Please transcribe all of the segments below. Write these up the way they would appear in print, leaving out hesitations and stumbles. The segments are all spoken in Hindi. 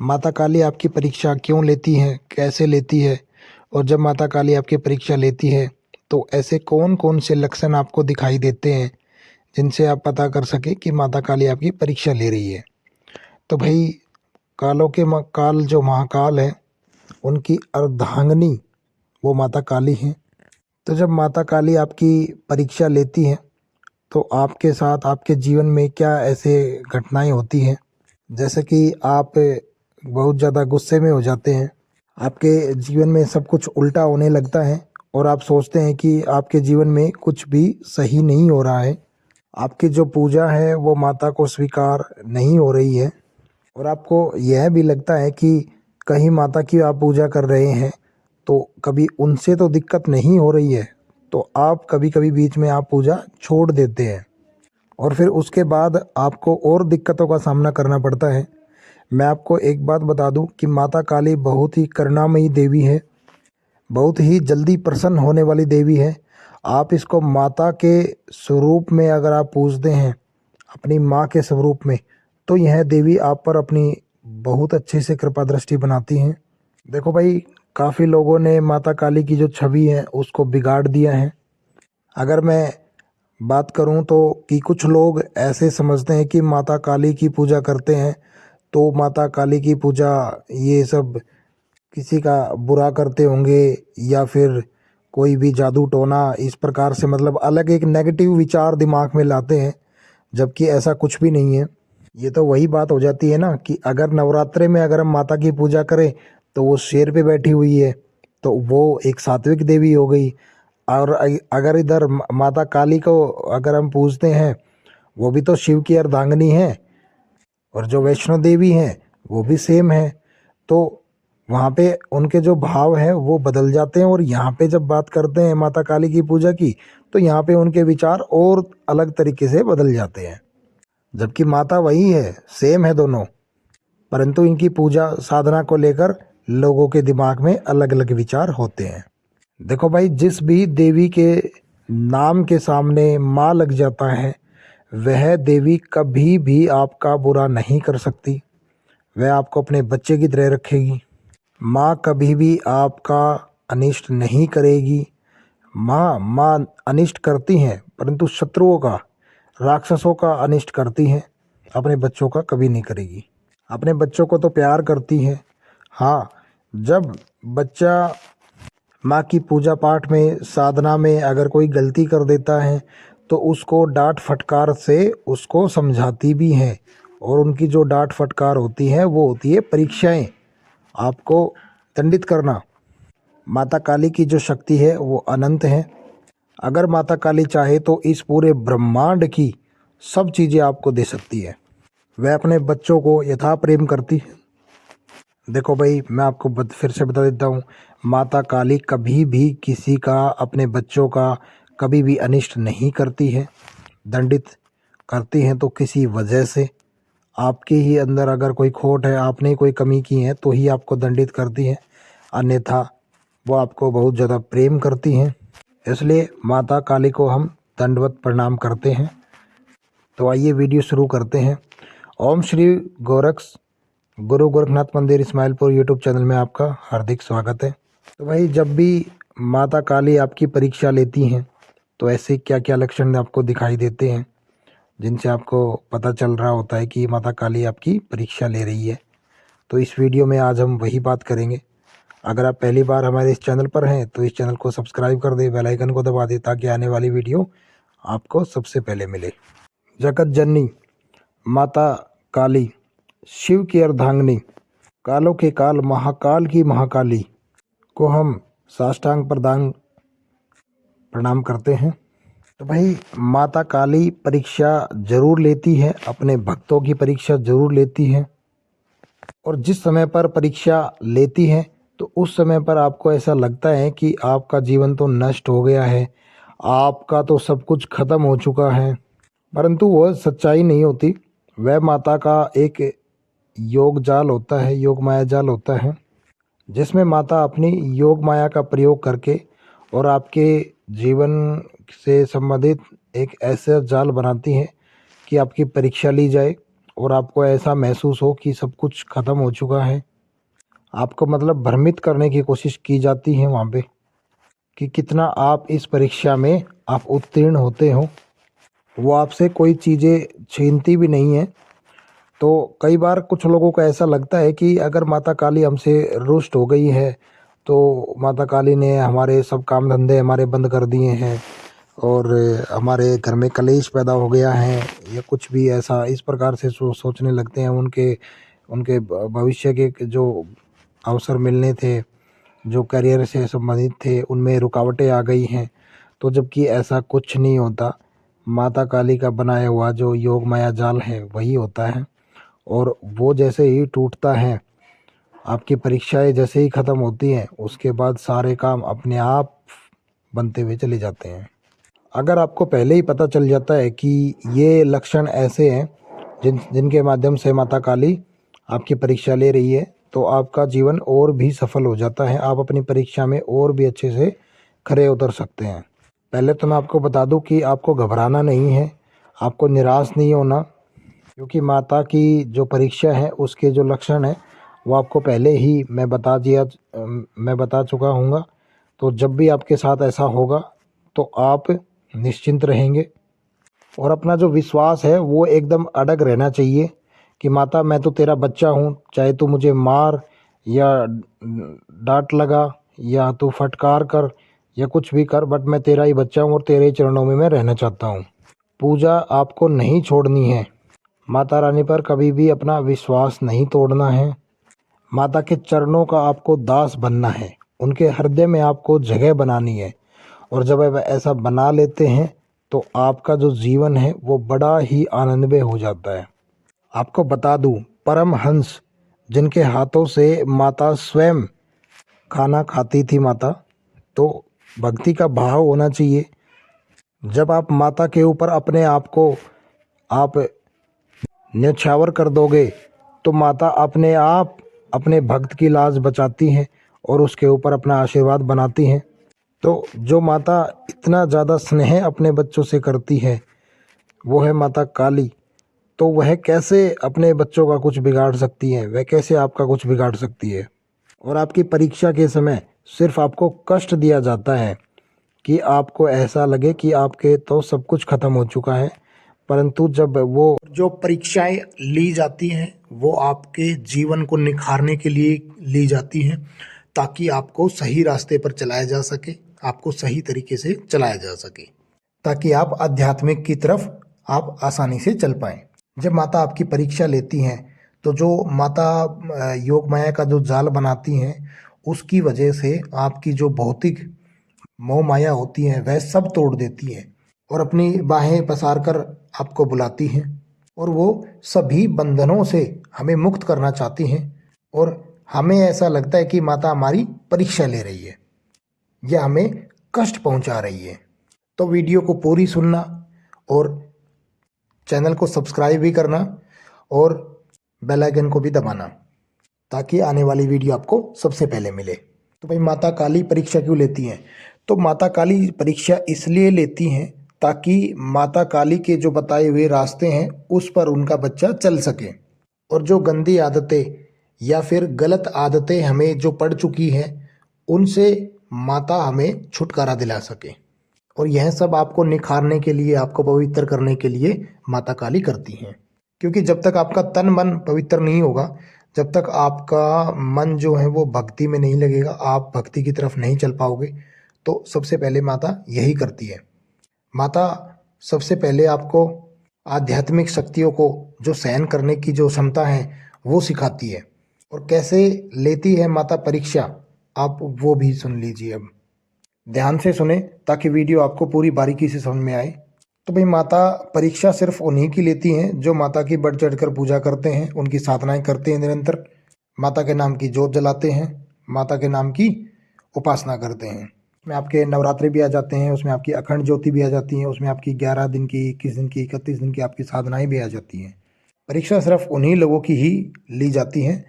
माता काली आपकी परीक्षा क्यों लेती है, कैसे लेती है? और जब माता काली आपकी परीक्षा लेती है तो ऐसे कौन-कौन से लक्षण आपको दिखाई देते हैं, जिनसे आप पता कर सकें कि माता काली आपकी परीक्षा ले रही है? तो भई कालों के काल जो महाकाल है, उनकी अर्धांगिनी वो माता काली हैं। तो जब माता काली आपकी परीक्षा लेती हैं, तो आपके साथ आपके जीवन में क्या ऐसे घटनाएँ होती हैं? जैसे कि आप बहुत ज़्यादा गुस्से में हो जाते हैं, आपके जीवन में सब कुछ उल्टा होने लगता है और आप सोचते हैं कि आपके जीवन में कुछ भी सही नहीं हो रहा है। आपकी जो पूजा है वो माता को स्वीकार नहीं हो रही है और आपको यह भी लगता है कि कहीं माता की आप पूजा कर रहे हैं तो कभी उनसे तो दिक्कत नहीं हो रही है, तो आप कभी-कभी बीच में आप पूजा छोड़ देते हैं और फिर उसके बाद आपको और दिक्कतों का सामना करना पड़ता है। मैं आपको एक बात बता दूं कि माता काली बहुत ही करुणामयी देवी है, बहुत ही जल्दी प्रसन्न होने वाली देवी है। आप इसको माता के स्वरूप में अगर आप पूजते हैं, अपनी माँ के स्वरूप में, तो यह देवी आप पर अपनी बहुत अच्छे से कृपा दृष्टि बनाती हैं। देखो भाई, काफ़ी लोगों ने माता काली की जो छवि है उसको बिगाड़ दिया है। अगर मैं बात करूं तो कि कुछ लोग ऐसे समझते हैं कि माता काली की पूजा करते हैं तो माता काली की पूजा ये सब किसी का बुरा करते होंगे या फिर कोई भी जादू टोना इस प्रकार से, मतलब अलग एक नेगेटिव विचार दिमाग में लाते हैं, जबकि ऐसा कुछ भी नहीं है। ये तो वही बात हो जाती है ना कि अगर नवरात्रे में अगर हम माता की पूजा करें तो वो शेर पे बैठी हुई है, तो वो एक सात्विक देवी हो गई। और अगर इधर माता काली को अगर हम पूजते हैं, वो भी तो शिव की अर्धांगिनी है और जो वैष्णो देवी हैं वो भी सेम है। तो वहाँ पे उनके जो भाव हैं वो बदल जाते हैं और यहाँ पे जब बात करते हैं माता काली की पूजा की, तो यहाँ पे उनके विचार और अलग तरीके से बदल जाते हैं। जबकि माता वही है, सेम है दोनों, परंतु इनकी पूजा साधना को लेकर लोगों के दिमाग में अलग अलग विचार होते हैं। देखो भाई, जिस भी देवी के नाम के सामने माँ लग जाता है, वह देवी कभी भी आपका बुरा नहीं कर सकती। वह आपको अपने बच्चे की तरह रखेगी। माँ कभी भी आपका अनिष्ट नहीं करेगी। माँ अनिष्ट करती हैं, परंतु शत्रुओं का, राक्षसों का अनिष्ट करती हैं, अपने बच्चों का कभी नहीं करेगी। अपने बच्चों को तो प्यार करती है। हाँ, जब बच्चा माँ की पूजा पाठ में, साधना में अगर कोई गलती कर देता है तो उसको डांट फटकार से उसको समझाती भी हैं। और उनकी जो डांट फटकार होती है वो होती है परीक्षाएं, आपको दंडित करना। माता काली की जो शक्ति है वो अनंत है। अगर माता काली चाहे तो इस पूरे ब्रह्मांड की सब चीज़ें आपको दे सकती है। वह अपने बच्चों को यथा प्रेम करती है। देखो भाई, मैं आपको फिर से बता देता हूँ, माता काली कभी भी किसी का, अपने बच्चों का कभी भी अनिष्ट नहीं करती है। दंडित करती हैं तो किसी वजह से, आपके ही अंदर अगर कोई खोट है, आपने कोई कमी की है तो ही आपको दंडित करती हैं, अन्यथा वो आपको बहुत ज़्यादा प्रेम करती हैं। इसलिए माता काली को हम दंडवत प्रणाम करते हैं। तो आइए वीडियो शुरू करते हैं। ओम श्री गोरक्ष गुरु गोरखनाथ मंदिर इस्माइलपुर यूट्यूब चैनल में आपका हार्दिक स्वागत है। तो भाई, जब भी माता काली आपकी परीक्षा लेती हैं तो ऐसे क्या क्या लक्षण आपको दिखाई देते हैं, जिनसे आपको पता चल रहा होता है कि माता काली आपकी परीक्षा ले रही है? तो इस वीडियो में आज हम वही बात करेंगे। अगर आप पहली बार हमारे इस चैनल पर हैं तो इस चैनल को सब्सक्राइब कर दें, बेल आइकन को दबा दें ताकि आने वाली वीडियो आपको सबसे पहले मिले। जगत जननी माता काली, शिव की अर्धांगिनी, कालों के काल, महाकाल की महाकाली को हम साष्टांग प्रणाम करते हैं। तो भाई, माता काली परीक्षा जरूर लेती है, अपने भक्तों की परीक्षा जरूर लेती है। और जिस समय पर परीक्षा लेती है तो उस समय पर आपको ऐसा लगता है कि आपका जीवन तो नष्ट हो गया है, आपका तो सब कुछ खत्म हो चुका है, परंतु वह सच्चाई नहीं होती। वह माता का एक योग जाल होता है, योग माया जाल होता है, जिसमें माता अपनी योग माया का प्रयोग करके और आपके जीवन से संबंधित एक ऐसा जाल बनाती हैं कि आपकी परीक्षा ली जाए और आपको ऐसा महसूस हो कि सब कुछ ख़त्म हो चुका है, आपको मतलब भ्रमित करने की कोशिश की जाती है वहाँ पे कि कितना आप इस परीक्षा में आप उत्तीर्ण होते हो। वो आपसे कोई चीज़ें छीनती भी नहीं है। तो कई बार कुछ लोगों को ऐसा लगता है कि अगर माता काली हमसे रुष्ट हो गई है, तो माता काली ने हमारे सब काम धंधे हमारे बंद कर दिए हैं और हमारे घर में कलेश पैदा हो गया है या कुछ भी ऐसा इस प्रकार से सोचने लगते हैं। उनके उनके भविष्य के जो अवसर मिलने थे, जो करियर से संबंधित थे, उनमें रुकावटें आ गई हैं। तो जबकि ऐसा कुछ नहीं होता। माता काली का बनाया हुआ जो योग माया जाल है वही होता है, और वो जैसे ही टूटता है, आपकी परीक्षाएं जैसे ही ख़त्म होती हैं, उसके बाद सारे काम अपने आप बनते हुए चले जाते हैं। अगर आपको पहले ही पता चल जाता है कि ये लक्षण ऐसे हैं जिनके माध्यम से माता काली आपकी परीक्षा ले रही है, तो आपका जीवन और भी सफल हो जाता है। आप अपनी परीक्षा में और भी अच्छे से खरे उतर सकते हैं। पहले तो मैं आपको बता दूं कि आपको घबराना नहीं है, आपको निराश नहीं होना, क्योंकि माता की जो परीक्षा है उसके जो लक्षण हैं वो आपको पहले ही मैं बता चुका हूँगा। तो जब भी आपके साथ ऐसा होगा तो आप निश्चिंत रहेंगे, और अपना जो विश्वास है वो एकदम अड़ग रहना चाहिए कि माता मैं तो तेरा बच्चा हूँ, चाहे तू मुझे मार या डांट लगा या तू फटकार कर या कुछ भी कर, बट मैं तेरा ही बच्चा हूँ और तेरे ही चरणों में मैं रहना चाहता हूँ। पूजा आपको नहीं छोड़नी है, माता रानी पर कभी भी अपना विश्वास नहीं तोड़ना है। माता के चरणों का आपको दास बनना है, उनके हृदय में आपको जगह बनानी है। और जब आप ऐसा बना लेते हैं तो आपका जो जीवन है वो बड़ा ही आनंदमय हो जाता है। आपको बता दूं, परमहंस जिनके हाथों से माता स्वयं खाना खाती थी माता, तो भक्ति का भाव होना चाहिए। जब आप माता के ऊपर अपने आप को आप न्यौछावर कर दोगे तो माता अपने आप अपने भक्त की लाज बचाती हैं और उसके ऊपर अपना आशीर्वाद बनाती हैं। तो जो माता इतना ज़्यादा स्नेह अपने बच्चों से करती है वो है माता काली। तो वह कैसे अपने बच्चों का कुछ बिगाड़ सकती है, वह कैसे आपका कुछ बिगाड़ सकती है। और आपकी परीक्षा के समय सिर्फ आपको कष्ट दिया जाता है कि आपको ऐसा लगे कि आपके तो सब कुछ खत्म हो चुका है, परंतु जब वो जो परीक्षाएं ली जाती हैं वो आपके जीवन को निखारने के लिए ली जाती हैं, ताकि आपको सही रास्ते पर चलाया जा सके, आपको सही तरीके से चलाया जा सके, ताकि आप आध्यात्मिक की तरफ आप आसानी से चल पाएं। जब माता आपकी परीक्षा लेती हैं तो जो माता योग माया का जो जाल बनाती हैं, उसकी वजह से आपकी जो भौतिक मोह माया होती है वह सब तोड़ देती है और अपनी बाहें पसार कर आपको बुलाती हैं, और वो सभी बंधनों से हमें मुक्त करना चाहती हैं। और हमें ऐसा लगता है कि माता हमारी परीक्षा ले रही है या हमें कष्ट पहुंचा रही है। तो वीडियो को पूरी सुनना और चैनल को सब्सक्राइब भी करना और बेल आइकन को भी दबाना, ताकि आने वाली वीडियो आपको सबसे पहले मिले। तो भाई माता काली परीक्षा क्यों लेती हैं? तो माता काली परीक्षा इसलिए लेती हैं ताकि माता काली के जो बताए हुए रास्ते हैं उस पर उनका बच्चा चल सके, और जो गंदी आदतें या फिर गलत आदतें हमें जो पड़ चुकी हैं उनसे माता हमें छुटकारा दिला सके। और यह सब आपको निखारने के लिए, आपको पवित्र करने के लिए माता काली करती हैं। क्योंकि जब तक आपका तन मन पवित्र नहीं होगा, जब तक आपका मन जो है वो भक्ति में नहीं लगेगा, आप भक्ति की तरफ नहीं चल पाओगे। तो सबसे पहले माता यही करती है। माता सबसे पहले आपको आध्यात्मिक शक्तियों को जो सहन करने की जो क्षमता है वो सिखाती है। और कैसे लेती है माता परीक्षा, आप वो भी सुन लीजिए। अब ध्यान से सुने ताकि वीडियो आपको पूरी बारीकी से समझ में आए। तो भाई माता परीक्षा सिर्फ उन्हीं की लेती हैं जो माता की बढ़ चढ़ कर पूजा करते हैं, उनकी साधनाएं करते हैं, निरंतर माता के नाम की जोत जलाते हैं, माता के नाम की उपासना करते हैं। उसमें आपके नवरात्रि भी आ जाते हैं, उसमें आपकी अखंड ज्योति भी आ जाती है, उसमें आपकी 11 दिन की, 21 दिन की, 31 दिन की आपकी साधनाएं भी आ जाती हैं। परीक्षा सिर्फ उन्हीं लोगों की ही ली जाती हैं।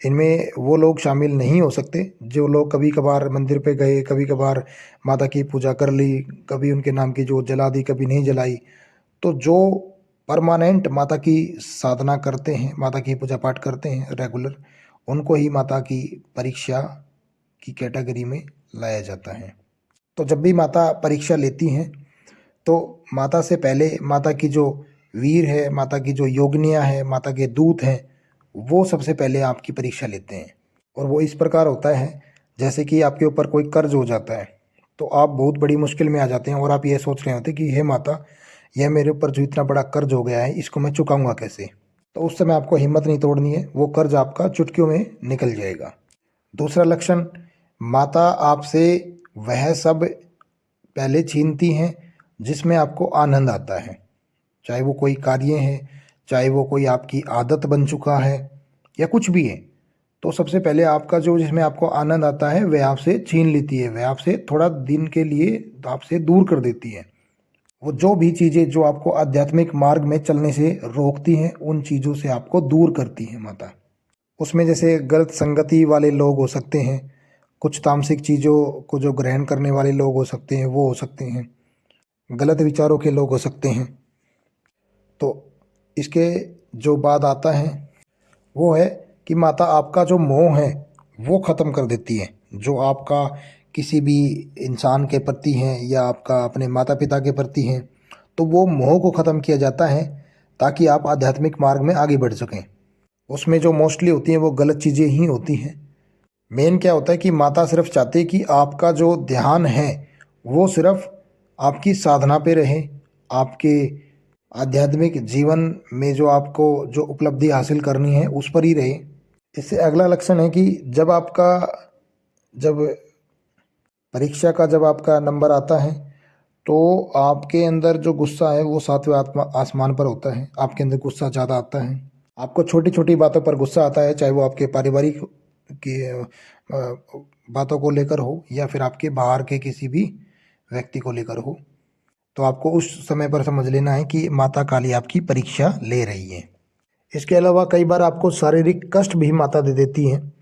इनमें वो लोग शामिल नहीं हो सकते जो लोग कभी कभार मंदिर पे गए, कभी कभार माता की पूजा कर ली, कभी उनके नाम की जोत जला दी, कभी नहीं जलाई। तो जो परमानेंट माता की साधना करते हैं, माता की पूजा पाठ करते हैं रेगुलर, उनको ही माता की परीक्षा की कैटेगरी में लाया जाता है। तो जब भी माता परीक्षा लेती हैं तो माता से पहले माता की जो वीर है, माता की जो योगिनियाँ है, माता के दूत हैं, वो सबसे पहले आपकी परीक्षा लेते हैं। और वो इस प्रकार होता है जैसे कि आपके ऊपर कोई कर्ज हो जाता है, तो आप बहुत बड़ी मुश्किल में आ जाते हैं और आप ये सोच रहे होते हैं कि हे माता, यह मेरे ऊपर जो इतना बड़ा कर्ज हो गया है, इसको मैं चुकाऊंगा कैसे। तो उस समय आपको हिम्मत नहीं तोड़नी है, वो कर्ज आपका चुटकियों में निकल जाएगा। दूसरा लक्षण, माता आपसे वह सब पहले छीनती हैं जिसमें आपको आनंद आता है, चाहे वो कोई कार्य है, चाहे वो कोई आपकी आदत बन चुका है या कुछ भी है। तो सबसे पहले आपका जो जिसमें आपको आनंद आता है वह आपसे छीन लेती है, वह आपसे थोड़ा दिन के लिए आपसे दूर कर देती है। वो जो भी चीज़ें जो आपको आध्यात्मिक मार्ग में चलने से रोकती हैं, उन चीज़ों से आपको दूर करती है माता। उसमें जैसे गलत संगति वाले लोग हो सकते हैं, कुछ तामसिक चीज़ों को जो ग्रहण करने वाले लोग हो सकते हैं वो हो सकते हैं, गलत विचारों के लोग हो सकते हैं। तो इसके जो बाद आता है वो है कि माता आपका जो मोह है वो ख़त्म कर देती है, जो आपका किसी भी इंसान के प्रति है या आपका अपने माता पिता के प्रति है, तो वो मोह को ख़त्म किया जाता है ताकि आप आध्यात्मिक मार्ग में आगे बढ़ सकें। उसमें जो मोस्टली होती हैं वो गलत चीज़ें ही होती हैं। मेन क्या होता है कि माता सिर्फ चाहती है कि आपका जो ध्यान है वो सिर्फ आपकी साधना पे रहे, आपके आध्यात्मिक जीवन में जो आपको जो उपलब्धि हासिल करनी है उस पर ही रहे। इससे अगला लक्षण है कि जब परीक्षा का जब आपका नंबर आता है तो आपके अंदर जो गुस्सा है वो सातवें आसमान पर होता है, आपके अंदर गुस्सा ज़्यादा आता है, आपको छोटी छोटी बातों पर गुस्सा आता है, चाहे वो आपके पारिवारिक की बातों को लेकर हो या फिर आपके बाहर के किसी भी व्यक्ति को लेकर हो। तो आपको उस समय पर समझ लेना है कि माता काली आपकी परीक्षा ले रही है। इसके अलावा कई बार आपको शारीरिक कष्ट भी माता दे देती हैं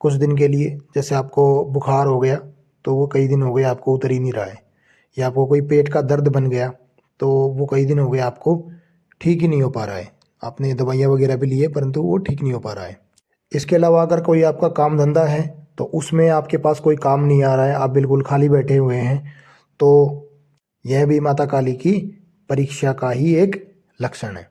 कुछ दिन के लिए। जैसे आपको बुखार हो गया तो वो कई दिन हो गए आपको उतर ही नहीं रहा है, या आपको कोई पेट का दर्द बन गया तो वो कई दिन हो गए आपको ठीक ही नहीं हो पा रहा है, आपने दवाइयाँ वगैरह भी ली है परंतु वो ठीक नहीं हो पा रहा है। इसके अलावा अगर कोई आपका काम धंधा है तो उसमें आपके पास कोई काम नहीं आ रहा है, आप बिल्कुल खाली बैठे हुए हैं, तो यह भी माता काली की परीक्षा का ही एक लक्षण है।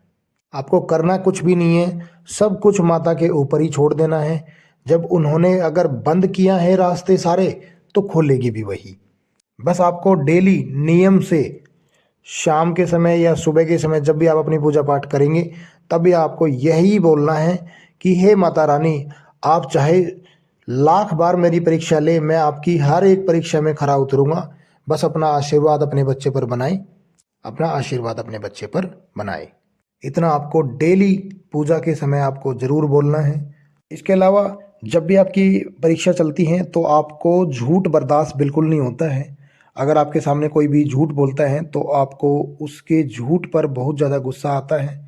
आपको करना कुछ भी नहीं है, सब कुछ माता के ऊपर ही छोड़ देना है। जब उन्होंने अगर बंद किया है रास्ते सारे तो खोलेगी भी वही। बस आपको डेली नियम से शाम के समय या सुबह के समय जब भी आप अपनी पूजा पाठ करेंगे तब भी आपको यही बोलना है कि हे माता रानी, आप चाहे लाख बार मेरी परीक्षा ले, मैं आपकी हर एक परीक्षा में खरा उतरूंगा। बस अपना आशीर्वाद अपने बच्चे पर बनाए, अपना आशीर्वाद अपने बच्चे पर बनाए। इतना आपको डेली पूजा के समय आपको ज़रूर बोलना है। इसके अलावा जब भी आपकी परीक्षा चलती है तो आपको झूठ बर्दाश्त बिल्कुल नहीं होता है। अगर आपके सामने कोई भी झूठ बोलता है तो आपको उसके झूठ पर बहुत ज़्यादा गुस्सा आता है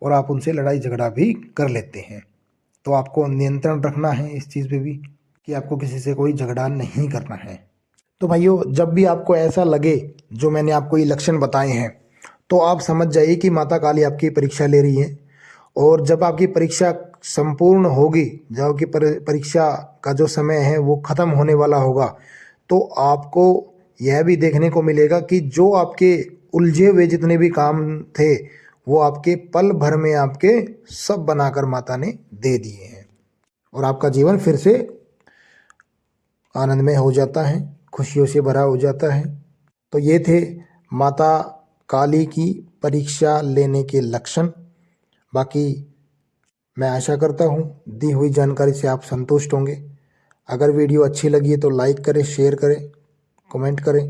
और आप उनसे लड़ाई झगड़ा भी कर लेते हैं। तो आपको नियंत्रण रखना है इस चीज़ पे भी कि आपको किसी से कोई झगड़ा नहीं करना है। तो भाइयों, जब भी आपको ऐसा लगे जो मैंने आपको ये लक्षण बताए हैं तो आप समझ जाइए कि माता काली आपकी परीक्षा ले रही है। और जब आपकी परीक्षा संपूर्ण होगी, जब आपकी परीक्षा का जो समय है वो ख़त्म होने वाला होगा, तो आपको यह भी देखने को मिलेगा कि जो आपके उलझे हुए जितने भी काम थे वो आपके पल भर में आपके सब बनाकर माता ने दे दिए हैं और आपका जीवन फिर से आनंदमय हो जाता है, खुशियों से भरा हो जाता है। तो ये थे माता काली की परीक्षा लेने के लक्षण। बाकी मैं आशा करता हूँ दी हुई जानकारी से आप संतुष्ट होंगे। अगर वीडियो अच्छी लगी है तो लाइक करें, शेयर करें, कमेंट करें।